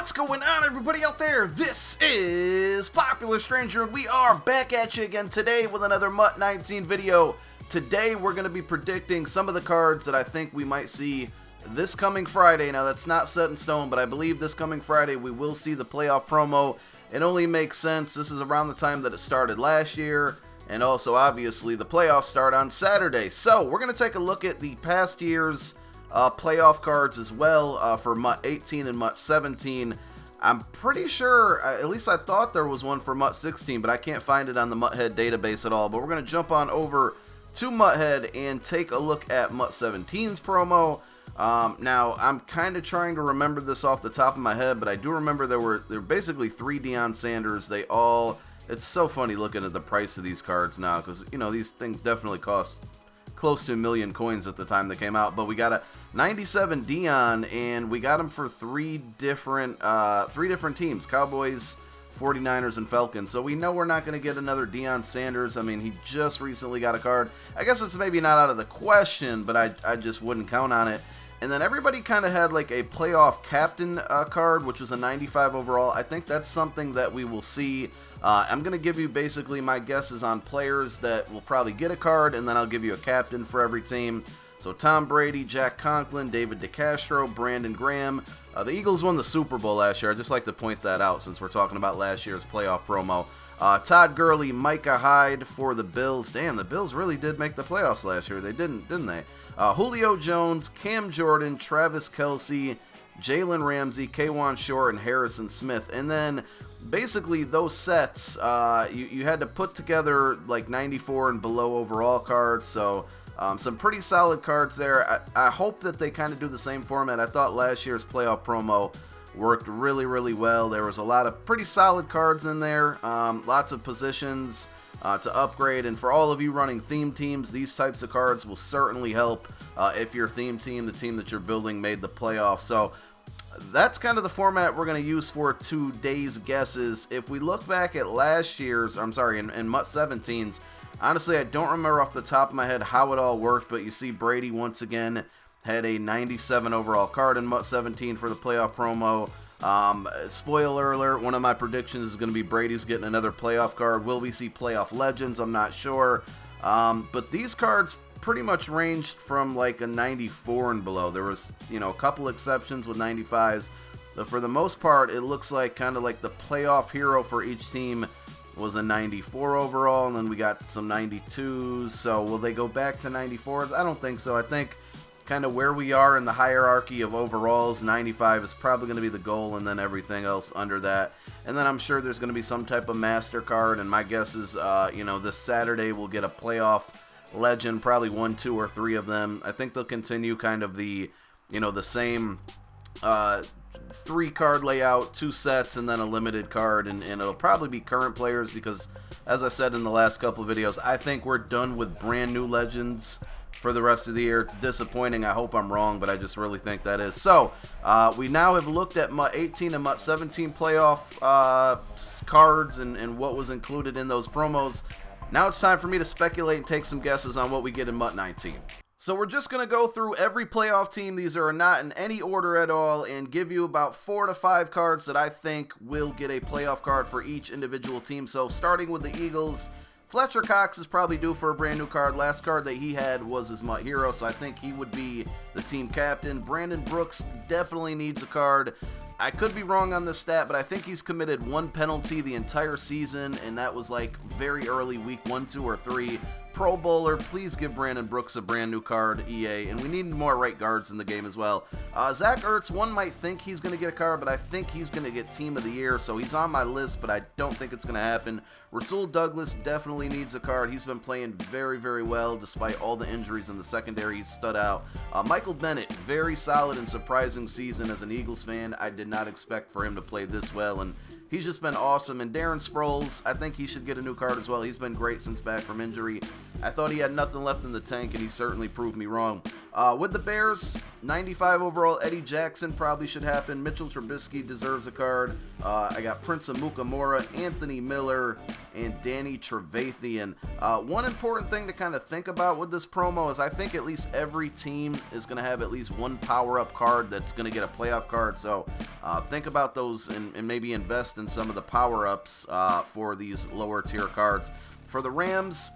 What's going on, everybody out there? This is Popular Stranger, and we are back at you again today with another MUT 19 video. Today we're going to be predicting some of the cards that I think we might see this coming Friday. Now that's not set in stone, but I believe this coming Friday we will see the playoff promo. It only makes sense. This is around the time that it started last year, and also obviously the playoffs start on Saturday. So we're going to take a look at the past year's playoff cards as well for MUT 18 and MUT 17. I'm pretty sure, at least I thought there was one for MUT 16, but I can't find it on the MUThead database at all. But we're going to jump on over to MUThead and take a look at MUT 17's promo. Now, I'm kind of trying to remember this off the top of my head, but I do remember there were basically 3 Deion Sanders. It's so funny looking at the price of these cards now, because, you know, these things definitely cost close to 1 million coins at the time they came out. But we got a 97 Deion, and we got him for three different teams: Cowboys, 49ers, and Falcons. So we know we're not going to get another Deion Sanders. I mean, he just recently got a card. I guess it's maybe not out of the question, but I just wouldn't count on it. And then everybody kind of had like a playoff captain card, which was a 95 overall. I think that's something that we will see. I'm going to give you basically my guesses on players that will probably get a card, and then I'll give you a captain for every team. So Tom Brady, Jack Conklin, David DeCastro, Brandon Graham. The Eagles won the Super Bowl last year. I'd just like to point that out since we're talking about last year's playoff promo. Todd Gurley, Micah Hyde for the Bills. Damn, the Bills really did make the playoffs last year. They didn't they? Julio Jones, Cam Jordan, Travis Kelce, Jalen Ramsey, K'Wan Short, and Harrison Smith. And then basically those sets, you had to put together like 94 and below overall cards. So some pretty solid cards there. I hope that they kind of do the same format. I thought last year's playoff promo worked really, really well. There was a lot of pretty solid cards in there, lots of positions to upgrade, and for all of you running theme teams, these types of cards will certainly help if your theme team, the team that you're building, made the playoffs. So that's kind of the format we're going to use for today's guesses. If we look back at last year's, in MUT 17's, honestly, I don't remember off the top of my head how it all worked, but you see Brady once again had a 97 overall card in MUT 17 for the playoff promo. Spoiler alert, one of my predictions is going to be Brady's getting another playoff card. Will we see playoff legends? I'm not sure. But these cards pretty much ranged from like a 94 and below. There was, a couple exceptions with 95s. But for the most part, it looks like kind of like the playoff hero for each team was a 94 overall, and then we got some 92s. So will they go back to 94s? I don't think so. I think kind of where we are in the hierarchy of overalls, 95 is probably going to be the goal, and then everything else under that. And then I'm sure there's going to be some type of master card, and my guess is, this Saturday we'll get a playoff legend, probably 1, 2, or 3 of them. I think they'll continue kind of the same 3-card layout, 2 sets, and then a limited card, and it'll probably be current players because, as I said in the last couple of videos, I think we're done with brand new legends for the rest of the year. It's disappointing. I hope I'm wrong, but I just really think that is. So, we now have looked at MUT 18 and MUT 17 playoff cards and what was included in those promos. Now it's time for me to speculate and take some guesses on what we get in MUT 19. So we're just going to go through every playoff team. These are not in any order at all, and give you about 4 to 5 cards that I think will get a playoff card for each individual team. So starting with the Eagles, Fletcher Cox is probably due for a brand new card. Last card that he had was his MUT Hero, so I think he would be the team captain. Brandon Brooks definitely needs a card. I could be wrong on this stat, but I think he's committed 1 penalty the entire season, and that was like very early, week 1, 2, or 3. Pro Bowler, please give Brandon Brooks a brand new card, EA, and we need more right guards in the game as well. Zach Ertz, one might think he's going to get a card, but I think he's going to get Team of the Year, so he's on my list, but I don't think it's going to happen. Rasul Douglas definitely needs a card. He's been playing very, very well despite all the injuries in the secondary. He's stood out. Michael Bennett, very solid and surprising season as an Eagles fan. I did not expect for him to play this well, and he's just been awesome. And Darren Sproles, I think he should get a new card as well. He's been great since back from injury. I thought he had nothing left in the tank, and he certainly proved me wrong. With the Bears, 95 overall, Eddie Jackson probably should happen. Mitchell Trubisky deserves a card. I got Prince Amukamara, Anthony Miller, and Danny Trevathan. One important thing to kind of think about with this promo is I think at least every team is going to have at least one power-up card that's going to get a playoff card. So think about those and maybe invest in some of the power-ups for these lower-tier cards. For the Rams,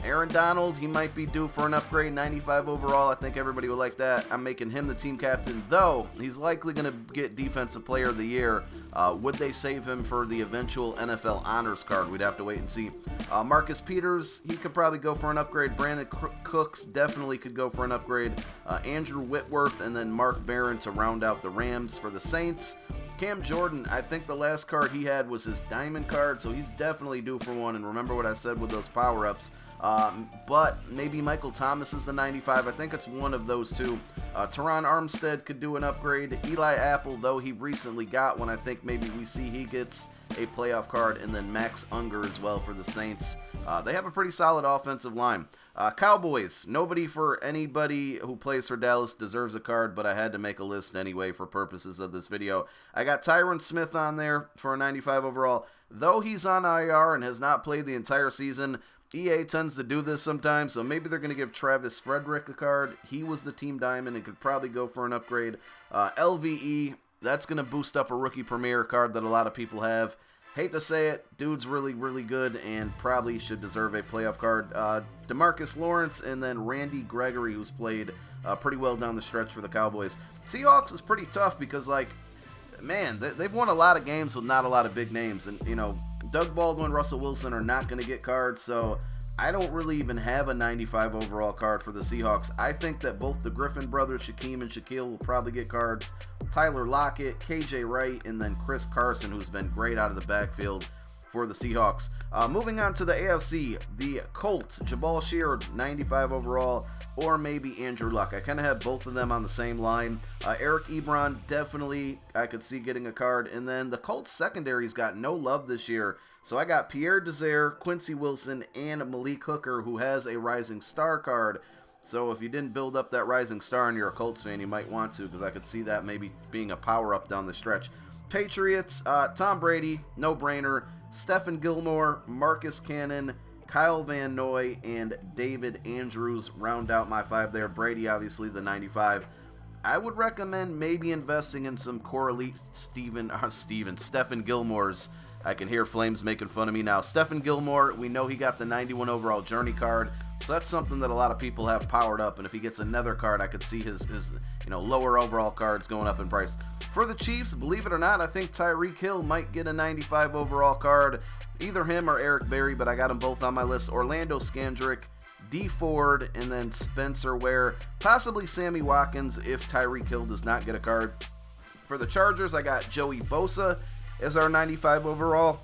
Aaron Donald, he might be due for an upgrade, 95 overall. I think everybody would like that. I'm making him the team captain, though he's likely going to get Defensive Player of the Year. Would they save him for the eventual NFL Honors card? We'd have to wait and see. Marcus Peters, he could probably go for an upgrade. Brandon Cooks definitely could go for an upgrade. Andrew Whitworth, and then Mark Barron to round out the Rams. For the Saints, Cam Jordan, I think the last card he had was his diamond card, so he's definitely due for one. And remember what I said with those power-ups. But maybe Michael Thomas is the 95. I think it's one of those two. Teron Armstead could do an upgrade. Eli Apple, though he recently got one, I think maybe we see he gets a playoff card. And then Max Unger as well for the Saints. They have a pretty solid offensive line. Cowboys, nobody for anybody who plays for Dallas deserves a card, but I had to make a list anyway for purposes of this video. I got Tyron Smith on there for a 95 overall. Though he's on IR and has not played the entire season, EA tends to do this sometimes, so maybe they're going to give Travis Frederick a card. He was the team diamond and could probably go for an upgrade. LVE, that's going to boost up a rookie premier card that a lot of people have. Hate to say it, dude's really, really good and probably should deserve a playoff card. DeMarcus Lawrence and then Randy Gregory, who's played pretty well down the stretch for the Cowboys. Seahawks is pretty tough because, like, man, they've won a lot of games with not a lot of big names. And, you know, Doug Baldwin, Russell Wilson are not going to get cards, so I don't really even have a 95 overall card for the Seahawks. I think that both the Griffin brothers, Shaquem and Shaquille, will probably get cards. Tyler Lockett, KJ Wright, and then Chris Carson, who's been great out of the backfield for the Seahawks. Moving on to the AFC, the Colts, Jabal Sheard, 95 overall, or maybe Andrew Luck. I kind of have both of them on the same line. Eric Ebron, definitely I could see getting a card. And then the Colts secondary's got no love this year. So I got Pierre Desir, Quincy Wilson, and Malik Hooker, who has a Rising Star card. So if you didn't build up that Rising Star and you're a Colts fan, you might want to, because I could see that maybe being a power-up down the stretch. Patriots, Tom Brady, no-brainer. Stephen Gilmore, Marcus Cannon, Kyle Van Noy, and David Andrews round out my 5 there. Brady, obviously, the 95. I would recommend maybe investing in some Coralie Stephen Gilmore's. I can hear Flames making fun of me now. Stephen Gilmore, we know he got the 91 overall Journey card, so that's something that a lot of people have powered up, and if he gets another card, I could see his lower overall cards going up in price. For the Chiefs, believe it or not, I think Tyreek Hill might get a 95 overall card. Either him or Eric Berry, but I got them both on my list. Orlando Scandrick, D Ford, and then Spencer Ware. Possibly Sammy Watkins if Tyreek Hill does not get a card. For the Chargers, I got Joey Bosa as our 95 overall.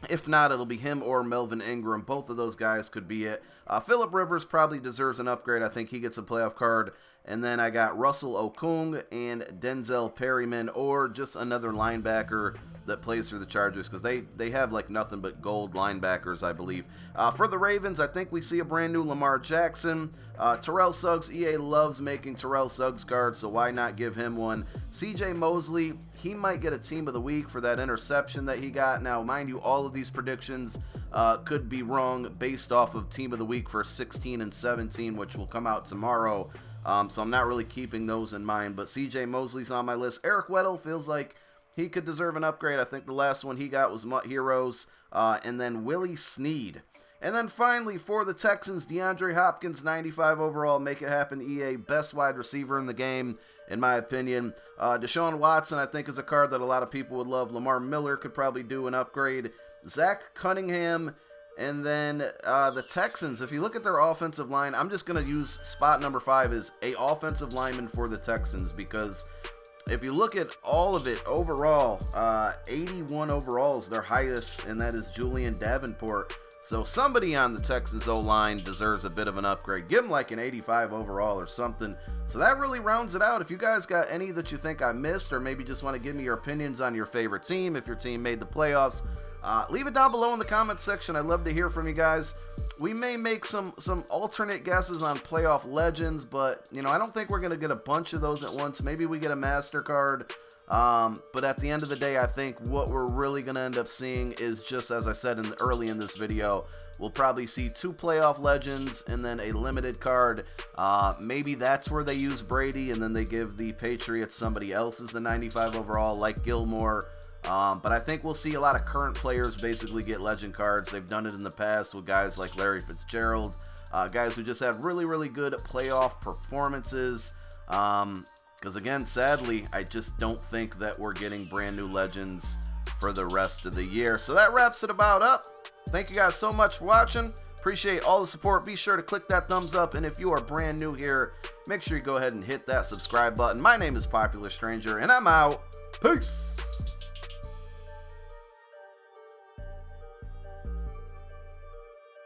If not, it'll be him or Melvin Ingram. Both of those guys could be it. Phillip Rivers probably deserves an upgrade. I think he gets a playoff card. And then I got Russell Okung and Denzel Perryman, or just another linebacker that plays for the Chargers, because they have like nothing but gold linebackers, I believe. For the Ravens, I think we see a brand new Lamar Jackson. Terrell Suggs, EA loves making Terrell Suggs cards, so why not give him one? CJ Mosley, he might get a Team of the Week for that interception that he got. Now, mind you, all of these predictions could be wrong based off of Team of the Week for 16 and 17, which will come out tomorrow. So I'm not really keeping those in mind, but CJ Mosley's on my list. Eric Weddle feels like he could deserve an upgrade. I think the last one he got was MUT Heroes, and then Willie Snead. And then finally, for the Texans, DeAndre Hopkins, 95 overall. Make it happen, EA. Best wide receiver in the game, in my opinion. Deshaun Watson, I think, is a card that a lot of people would love. Lamar Miller could probably do an upgrade. Zach Cunningham, and then the Texans. If you look at their offensive line, I'm just going to use spot number 5 as a offensive lineman for the Texans, because if you look at all of it overall, 81 overall is their highest, and that is Julian Davenport. So somebody on the Texans O-line deserves a bit of an upgrade. Give them like an 85 overall or something. So that really rounds it out. If you guys got any that you think I missed, or maybe just want to give me your opinions on your favorite team, if your team made the playoffs, Leave it down below in the comments section. I'd love to hear from you guys. We may make some alternate guesses on playoff legends, but you know, I don't think we're gonna get a bunch of those at once. Maybe we get a MasterCard. But at the end of the day, I think what we're really gonna end up seeing is, just as I said early in this video, we'll probably see 2 playoff legends and then a limited card. Maybe that's where they use Brady and then they give the Patriots somebody else as the 95 overall, like Gilmore. But I think we'll see a lot of current players basically get legend cards. They've done it in the past with guys like Larry Fitzgerald, guys who just have really good playoff performances. Because again, sadly, I just don't think that we're getting brand new legends for the rest of the year. So that wraps it about up. Thank you guys so much for watching. Appreciate all the support. Be sure to click that thumbs up. And if you are brand new here, make sure you go ahead and hit that subscribe button. My name is Popular Stranger, and I'm out. Peace.